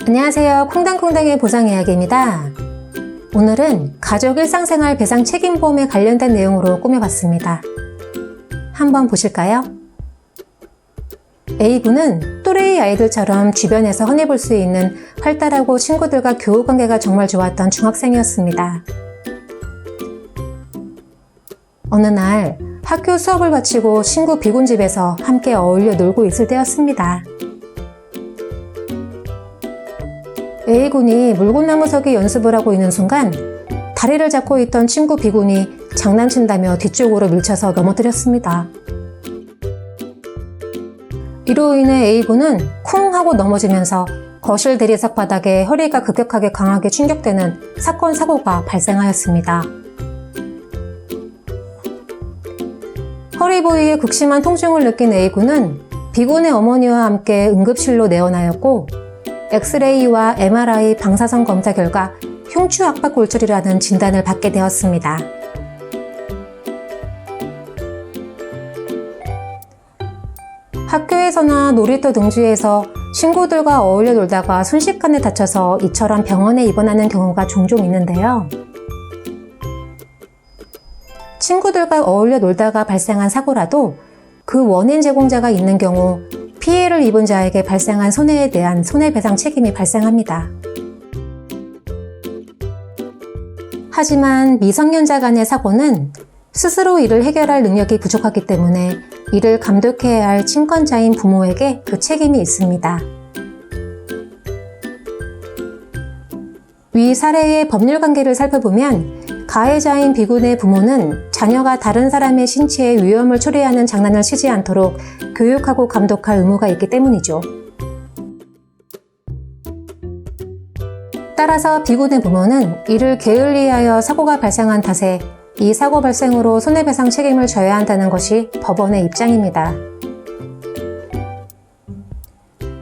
안녕하세요. 콩당콩당의 보상이야기입니다. 오늘은 가족 일상생활 배상 책임보험에 관련된 내용으로 꾸며봤습니다. 한번 보실까요? A군은 또래의 아이들처럼 주변에서 흔히 볼 수 있는 활달하고 친구들과 교우관계가 정말 좋았던 중학생이었습니다. 어느 날 학교 수업을 마치고 친구 B군 집에서 함께 어울려 놀고 있을 때였습니다. A군이 물구나무서기 연습을 하고 있는 순간 다리를 잡고 있던 친구 B군이 장난친다며 뒤쪽으로 밀쳐서 넘어뜨렸습니다. 이로 인해 A군은 쿵 하고 넘어지면서 거실 대리석 바닥에 허리가 급격하게 강하게 충격되는 사건 사고가 발생하였습니다. 허리 부위에 극심한 통증을 느낀 A군은 B군의 어머니와 함께 응급실로 내원하였고 엑스레이와 MRI 방사선 검사 결과 흉추 압박 골절이라는 진단을 받게 되었습니다. 학교에서나 놀이터 등지에서 친구들과 어울려 놀다가 순식간에 다쳐서 이처럼 병원에 입원하는 경우가 종종 있는데요. 친구들과 어울려 놀다가 발생한 사고라도 그 원인 제공자가 있는 경우 피해를 입은 자에게 발생한 손해에 대한 손해배상 책임이 발생합니다. 하지만 미성년자 간의 사고는 스스로 이를 해결할 능력이 부족하기 때문에 이를 감독해야 할 친권자인 부모에게 그 책임이 있습니다. 위 사례의 법률 관계를 살펴보면 가해자인 B군의 부모는 자녀가 다른 사람의 신체에 위험을 초래하는 장난을 치지 않도록 교육하고 감독할 의무가 있기 때문이죠. 따라서 B군의 부모는 이를 게을리하여 사고가 발생한 탓에 이 사고 발생으로 손해배상 책임을 져야 한다는 것이 법원의 입장입니다.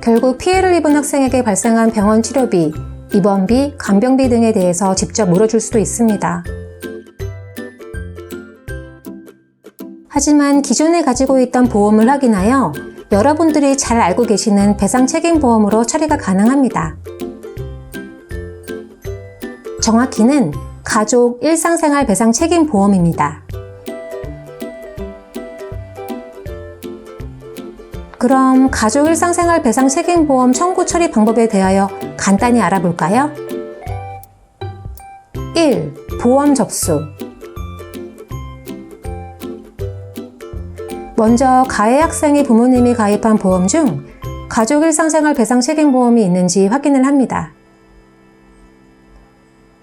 결국 피해를 입은 학생에게 발생한 병원 치료비, 입원비, 간병비 등에 대해서 직접 물어줄 수도 있습니다. 하지만 기존에 가지고 있던 보험을 확인하여 여러분들이 잘 알고 계시는 배상책임보험으로 처리가 가능합니다. 정확히는 가족 일상생활 배상책임보험입니다. 그럼 가족 일상생활 배상책임보험 청구 처리 방법에 대하여 간단히 알아볼까요? 1. 보험 접수. 먼저 가해 학생의 부모님이 가입한 보험 중 가족 일상생활 배상책임보험이 있는지 확인을 합니다.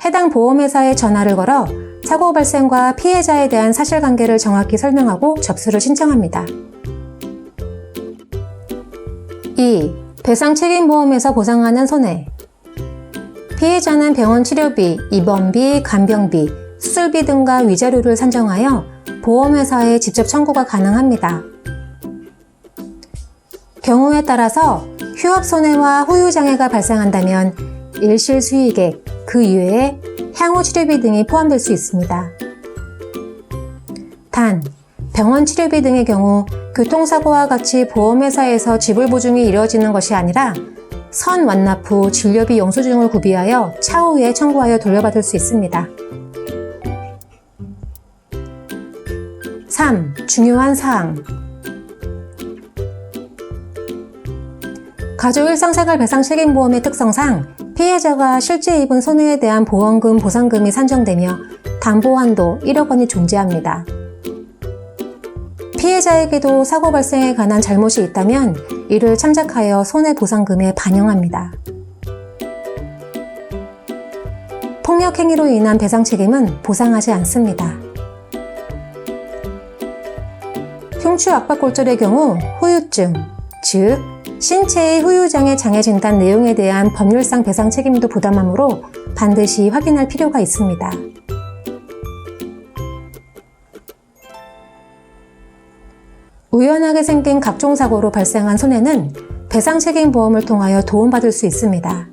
해당 보험회사에 전화를 걸어 사고 발생과 피해자에 대한 사실관계를 정확히 설명하고 접수를 신청합니다. 2. 배상책임보험에서 보상하는 손해. 피해자는 병원 치료비, 입원비, 간병비, 수술비 등과 위자료를 산정하여 보험회사에 직접 청구가 가능합니다. 경우에 따라서 휴업손해와 후유장애가 발생한다면 일실수익액, 그 이외에 향후 치료비 등이 포함될 수 있습니다. 단, 병원 치료비 등의 경우 교통사고와 같이 보험회사에서 지불 보증이 이루어지는 것이 아니라 선 완납 후 진료비 영수증을 구비하여 차후에 청구하여 돌려받을 수 있습니다. 3. 중요한 사항. 가족 일상생활 배상책임보험의 특성상 피해자가 실제 입은 손해에 대한 보험금 보상금이 산정되며 담보한도 1억 원이 존재합니다. 피해자에게도 사고 발생에 관한 잘못이 있다면 이를 참작하여 손해보상금에 반영합니다. 폭력행위로 인한 배상책임은 보상하지 않습니다. 흉추 압박 골절의 경우 후유증, 즉 신체의 후유장애 장애 진단 내용에 대한 법률상 배상 책임도 부담하므로 반드시 확인할 필요가 있습니다. 우연하게 생긴 각종 사고로 발생한 손해는 배상책임보험을 통하여 도움받을 수 있습니다.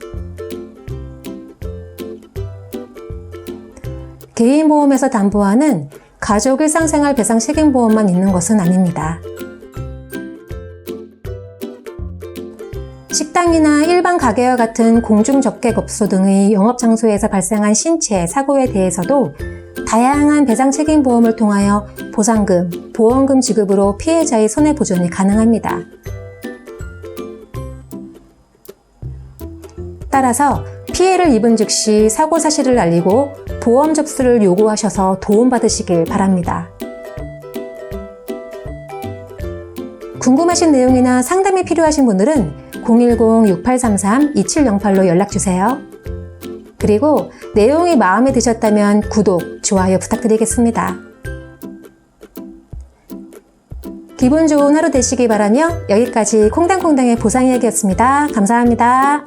개인보험에서 담보하는 가족 일상생활 배상책임보험만 있는 것은 아닙니다. 식당 식당이나 일반 가게와 같은 공중접객업소 등의 영업장소에서 발생한 신체, 사고에 대해서도 다양한 배상 책임 보험을 통하여 보상금, 보험금 지급으로 피해자의 손해보전이 가능합니다. 따라서 피해를 입은 즉시 사고 사실을 알리고 보험 접수를 요구하셔서 도움받으시길 바랍니다. 궁금하신 내용이나 상담이 필요하신 분들은 010-6833-2708로 연락주세요. 그리고 내용이 마음에 드셨다면 구독, 좋아요 부탁드리겠습니다. 기분 좋은 하루 되시기 바라며 여기까지 콩당콩당의 보상 이야기였습니다. 감사합니다.